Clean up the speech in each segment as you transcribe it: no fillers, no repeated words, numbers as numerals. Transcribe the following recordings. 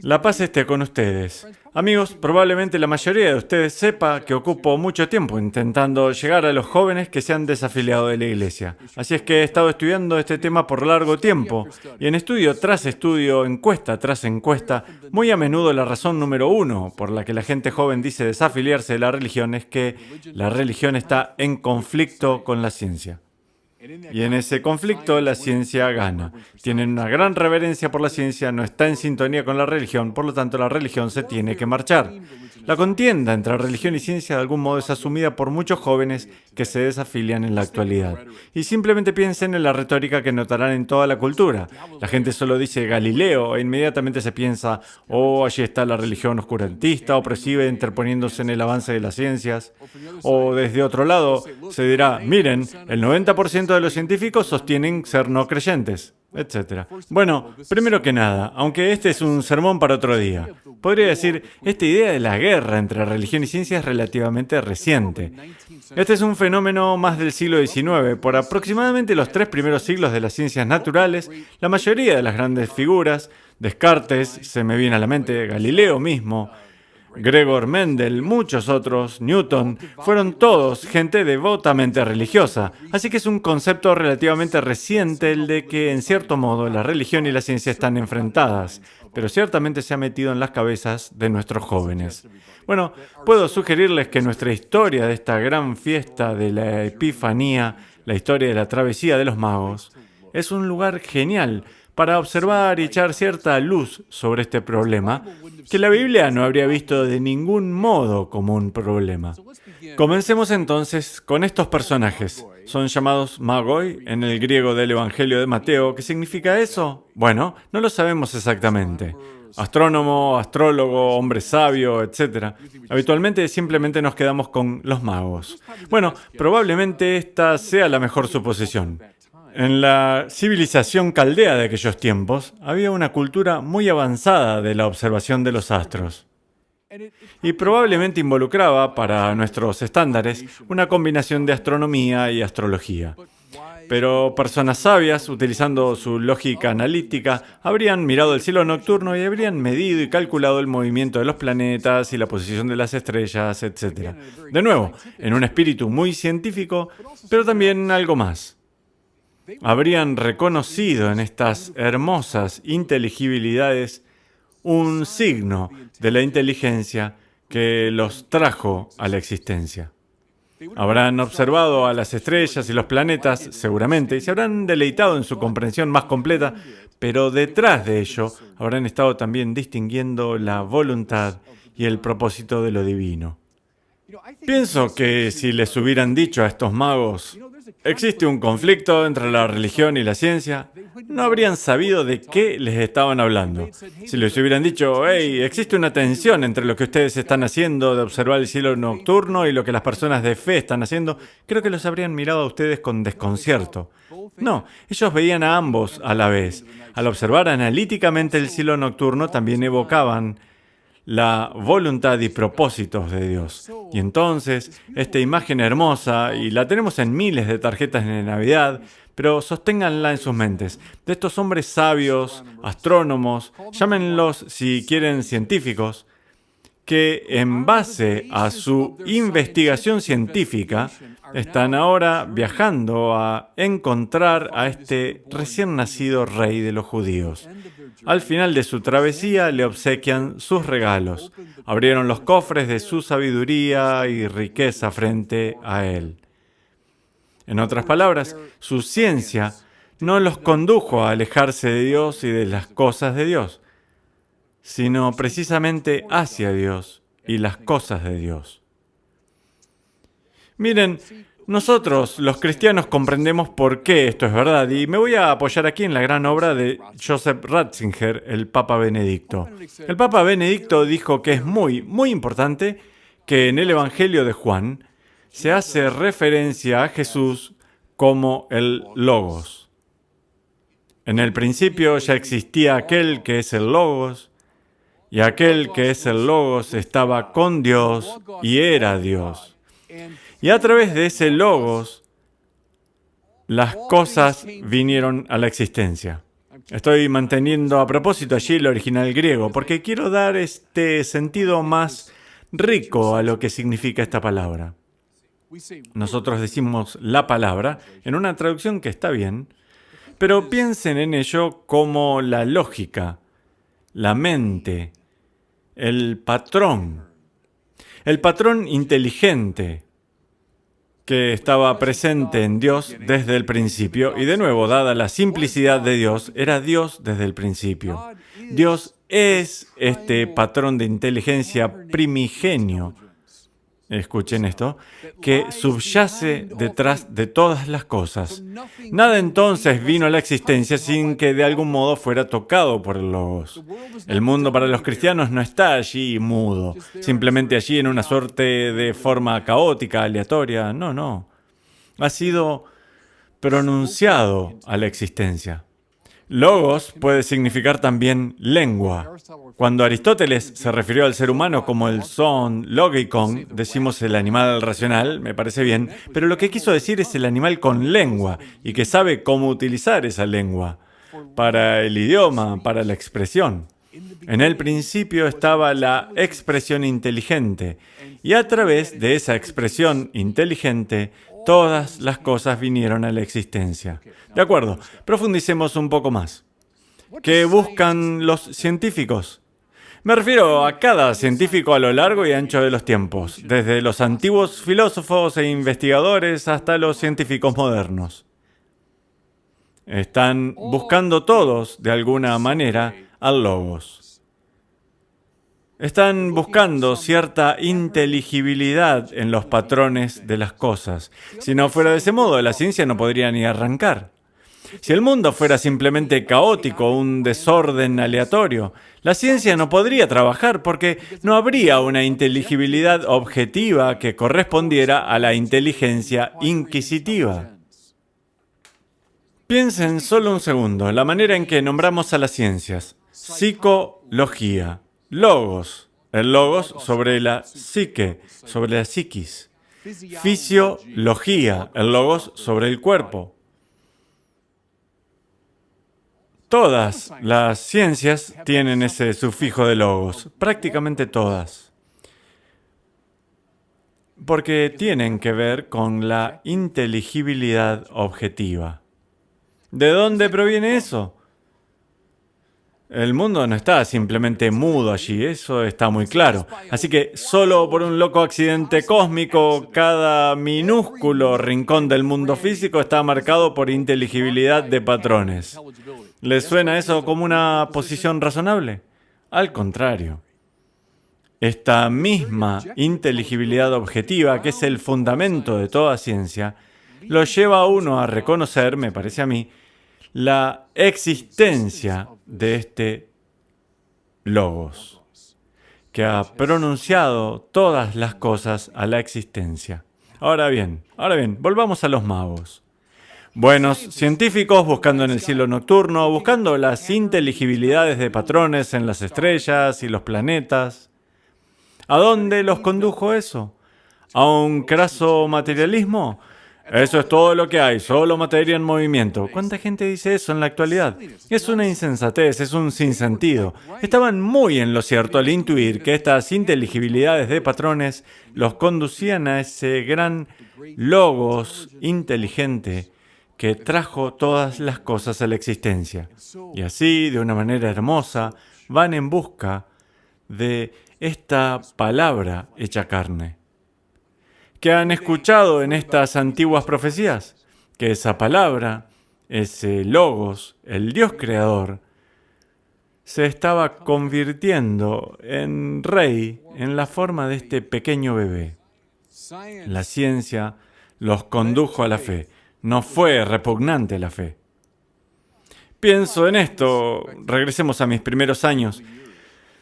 La paz esté con ustedes. Amigos, probablemente la mayoría de ustedes sepa que ocupo mucho tiempo intentando llegar a los jóvenes que se han desafiliado de la iglesia. Así es que he estado estudiando este tema por largo tiempo y en estudio tras estudio, encuesta tras encuesta, muy a menudo la razón número uno por la que la gente joven dice desafiliarse de la religión es que la religión está en conflicto con la ciencia. Y en ese conflicto la ciencia gana. Tienen una gran reverencia por la ciencia, no está en sintonía con la religión, por lo tanto la religión se tiene que marchar. La contienda entre religión y ciencia de algún modo es asumida por muchos jóvenes que se desafilian en la actualidad. Y simplemente piensen en la retórica que notarán en toda la cultura. La gente solo dice Galileo e inmediatamente se piensa, oh, allí está la religión oscurantista, opresiva, interponiéndose en el avance de las ciencias. O desde otro lado se dirá, miren, el 90% de los científicos sostienen ser no creyentes, etc. Bueno, primero que nada, aunque este es un sermón para otro día, podría decir, esta idea de la guerra entre religión y ciencia es relativamente reciente. Este es un fenómeno más del siglo XIX. Por aproximadamente los 3 primeros siglos de las ciencias naturales, la mayoría de las grandes figuras, Descartes, se me viene a la mente, Galileo mismo, Gregor Mendel, muchos otros, Newton, fueron todos gente devotamente religiosa, así que es un concepto relativamente reciente el de que, en cierto modo, la religión y la ciencia están enfrentadas, pero ciertamente se ha metido en las cabezas de nuestros jóvenes. Bueno, puedo sugerirles que nuestra historia de esta gran fiesta de la Epifanía, la historia de la travesía de los magos, es un lugar genial para observar y echar cierta luz sobre este problema que la Biblia no habría visto de ningún modo como un problema. Comencemos entonces con estos personajes. Son llamados magoi en el griego del Evangelio de Mateo. ¿Qué significa eso? Bueno, no lo sabemos exactamente. Astrónomo, astrólogo, hombre sabio, etc. Habitualmente simplemente nos quedamos con los magos. Bueno, probablemente esta sea la mejor suposición. En la civilización caldea de aquellos tiempos, había una cultura muy avanzada de la observación de los astros. Y probablemente involucraba, para nuestros estándares, una combinación de astronomía y astrología. Pero personas sabias, utilizando su lógica analítica, habrían mirado el cielo nocturno y habrían medido y calculado el movimiento de los planetas y la posición de las estrellas, etc. De nuevo, en un espíritu muy científico, pero también algo más. Habrían reconocido en estas hermosas inteligibilidades un signo de la inteligencia que los trajo a la existencia. Habrán observado a las estrellas y los planetas, seguramente, y se habrán deleitado en su comprensión más completa, pero detrás de ello habrán estado también distinguiendo la voluntad y el propósito de lo divino. Pienso que si les hubieran dicho a estos magos, existe un conflicto entre la religión y la ciencia, no habrían sabido de qué les estaban hablando. Si les hubieran dicho, hey, existe una tensión entre lo que ustedes están haciendo de observar el cielo nocturno y lo que las personas de fe están haciendo, creo que los habrían mirado a ustedes con desconcierto. No, ellos veían a ambos a la vez. Al observar analíticamente el cielo nocturno, también evocaban la voluntad y propósitos de Dios. Y entonces, esta imagen hermosa, y la tenemos en miles de tarjetas de Navidad, pero sosténganla en sus mentes, de estos hombres sabios, astrónomos, llámenlos si quieren científicos, que en base a su investigación científica están ahora viajando a encontrar a este recién nacido rey de los judíos. Al final de su travesía le obsequian sus regalos. Abrieron los cofres de su sabiduría y riqueza frente a él. En otras palabras, su ciencia no los condujo a alejarse de Dios y de las cosas de Dios, sino precisamente hacia Dios y las cosas de Dios. Miren, nosotros, los cristianos, comprendemos por qué esto es verdad, y me voy a apoyar aquí en la gran obra de Joseph Ratzinger, el Papa Benedicto. El Papa Benedicto dijo que es muy, muy importante que en el Evangelio de Juan se hace referencia a Jesús como el Logos. En el principio ya existía aquel que es el Logos, y aquel que es el Logos estaba con Dios y era Dios. Y a través de ese Logos, las cosas vinieron a la existencia. Estoy manteniendo a propósito allí el original griego, porque quiero dar este sentido más rico a lo que significa esta palabra. Nosotros decimos la palabra en una traducción que está bien, pero piensen en ello como la lógica, la mente, el patrón inteligente que estaba presente en Dios desde el principio, y de nuevo, dada la simplicidad de Dios, era Dios desde el principio. Dios es este patrón de inteligencia primigenio, escuchen esto, que subyace detrás de todas las cosas. Nada entonces vino a la existencia sin que de algún modo fuera tocado por el Logos. El mundo para los cristianos no está allí mudo, simplemente allí en una suerte de forma caótica, aleatoria. No. Ha sido pronunciado a la existencia. Logos puede significar también lengua. Cuando Aristóteles se refirió al ser humano como el son logikon, decimos el animal racional, me parece bien, pero lo que quiso decir es el animal con lengua y que sabe cómo utilizar esa lengua para el idioma, para la expresión. En el principio estaba la expresión inteligente y a través de esa expresión inteligente todas las cosas vinieron a la existencia. De acuerdo, profundicemos un poco más. ¿Qué buscan los científicos? Me refiero a cada científico a lo largo y ancho de los tiempos, desde los antiguos filósofos e investigadores hasta los científicos modernos. Están buscando todos, de alguna manera, al Logos. Están buscando cierta inteligibilidad en los patrones de las cosas. Si no fuera de ese modo, la ciencia no podría ni arrancar. Si el mundo fuera simplemente caótico, un desorden aleatorio, la ciencia no podría trabajar porque no habría una inteligibilidad objetiva que correspondiera a la inteligencia inquisitiva. Piensen solo un segundo, la manera en que nombramos a las ciencias. Psicología. Logos. El logos sobre la psique, sobre la psiquis. Fisiología. El logos sobre el cuerpo. Todas las ciencias tienen ese sufijo de logos, prácticamente todas. Porque tienen que ver con la inteligibilidad objetiva. ¿De dónde proviene eso? El mundo no está simplemente mudo allí, eso está muy claro. Así que solo por un loco accidente cósmico, cada minúsculo rincón del mundo físico está marcado por inteligibilidad de patrones. ¿Les suena eso como una posición razonable? Al contrario. Esta misma inteligibilidad objetiva, que es el fundamento de toda ciencia, lo lleva a uno a reconocer, me parece a mí, la existencia de este Logos, que ha pronunciado todas las cosas a la existencia. Ahora bien, volvamos a los magos. Buenos científicos buscando en el cielo nocturno, buscando las inteligibilidades de patrones en las estrellas y los planetas. ¿A dónde los condujo eso? ¿A un craso materialismo? Eso es todo lo que hay, solo materia en movimiento. ¿Cuánta gente dice eso en la actualidad? Es una insensatez, es un sinsentido. Estaban muy en lo cierto al intuir que estas inteligibilidades de patrones los conducían a ese gran logos inteligente que trajo todas las cosas a la existencia. Y así, de una manera hermosa, van en busca de esta palabra hecha carne. ¿Qué han escuchado en estas antiguas profecías? Que esa palabra, ese logos, el Dios creador, se estaba convirtiendo en rey en la forma de este pequeño bebé. La ciencia los condujo a la fe. No fue repugnante la fe. Pienso en esto, regresemos a mis primeros años,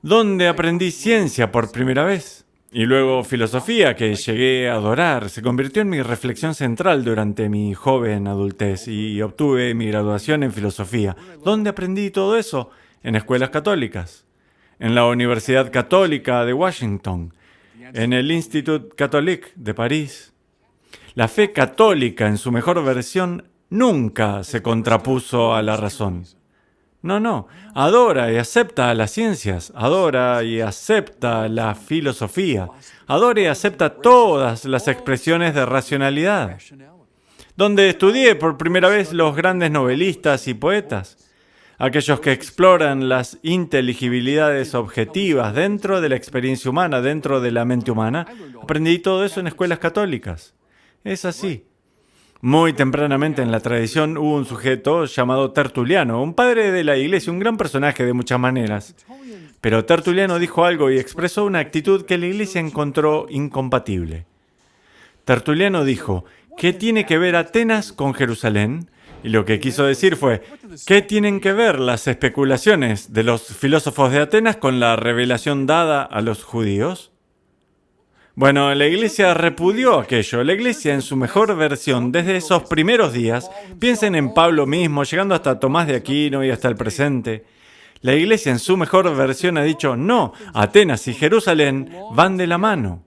donde aprendí ciencia por primera vez. Y luego filosofía, que llegué a adorar, se convirtió en mi reflexión central durante mi joven adultez y obtuve mi graduación en filosofía. ¿Dónde aprendí todo eso? En escuelas católicas, en la Universidad Católica de Washington, en el Institut Catholique de París. La fe católica, en su mejor versión, nunca se contrapuso a la razón. No, no. Adora y acepta las ciencias. Adora y acepta la filosofía. Adora y acepta todas las expresiones de racionalidad. Donde estudié por primera vez los grandes novelistas y poetas. Aquellos que exploran las inteligibilidades objetivas dentro de la experiencia humana, dentro de la mente humana. Aprendí todo eso en escuelas católicas. Es así. Muy tempranamente en la tradición hubo un sujeto llamado Tertuliano, un padre de la iglesia, un gran personaje de muchas maneras. Pero Tertuliano dijo algo y expresó una actitud que la iglesia encontró incompatible. Tertuliano dijo, ¿qué tiene que ver Atenas con Jerusalén? Y lo que quiso decir fue, ¿qué tienen que ver las especulaciones de los filósofos de Atenas con la revelación dada a los judíos? Bueno, la iglesia repudió aquello. La iglesia en su mejor versión, desde esos primeros días, piensen en Pablo mismo, llegando hasta Tomás de Aquino y hasta el presente. La iglesia en su mejor versión ha dicho, no, Atenas y Jerusalén van de la mano.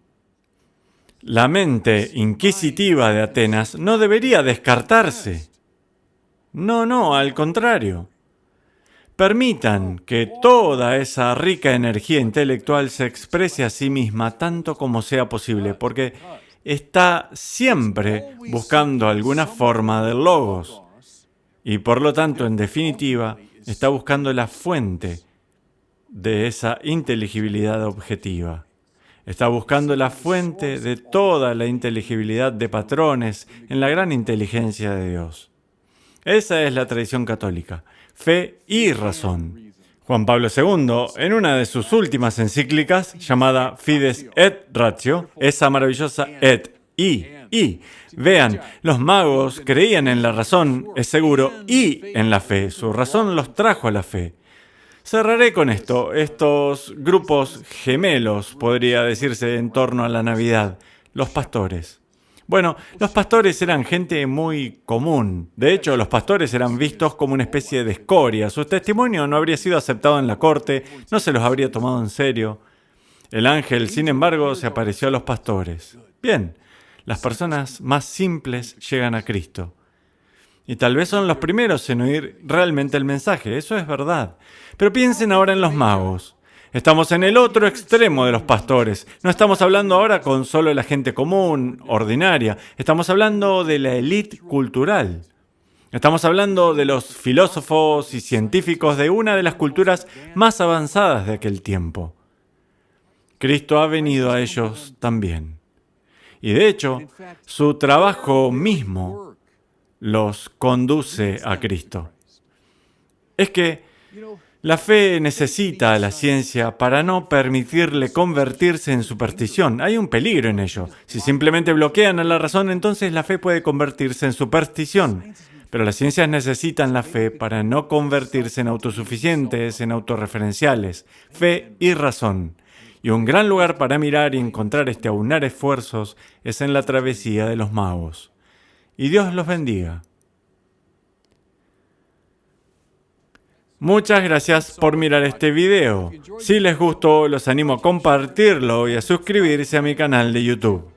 La mente inquisitiva de Atenas no debería descartarse. No, al contrario. Permitan que toda esa rica energía intelectual se exprese a sí misma tanto como sea posible, porque está siempre buscando alguna forma del logos. Y por lo tanto, en definitiva, está buscando la fuente de esa inteligibilidad objetiva. Está buscando la fuente de toda la inteligibilidad de patrones en la gran inteligencia de Dios. Esa es la tradición católica. Fe y razón. Juan Pablo II, en una de sus últimas encíclicas, llamada Fides et Ratio, esa maravillosa y. Vean, los magos creían en la razón, es seguro, y en la fe. Su razón los trajo a la fe. Cerraré con esto. Estos grupos gemelos, podría decirse, en torno a la Navidad. Los pastores. Bueno, los pastores eran gente muy común. De hecho, los pastores eran vistos como una especie de escoria. Su testimonio no habría sido aceptado en la corte, no se los habría tomado en serio. El ángel, sin embargo, se apareció a los pastores. Bien, las personas más simples llegan a Cristo. Y tal vez son los primeros en oír realmente el mensaje, eso es verdad. Pero piensen ahora en los magos. Estamos en el otro extremo de los pastores. No estamos hablando ahora con solo la gente común, ordinaria. Estamos hablando de la élite cultural. Estamos hablando de los filósofos y científicos de una de las culturas más avanzadas de aquel tiempo. Cristo ha venido a ellos también. Y de hecho, su trabajo mismo los conduce a Cristo. Es que la fe necesita a la ciencia para no permitirle convertirse en superstición. Hay un peligro en ello. Si simplemente bloquean a la razón, entonces la fe puede convertirse en superstición. Pero las ciencias necesitan la fe para no convertirse en autosuficientes, en autorreferenciales. Fe y razón. Y un gran lugar para mirar y encontrar este aunar esfuerzos es en la travesía de los magos. Y Dios los bendiga. Muchas gracias por mirar este video. Si les gustó, los animo a compartirlo y a suscribirse a mi canal de YouTube.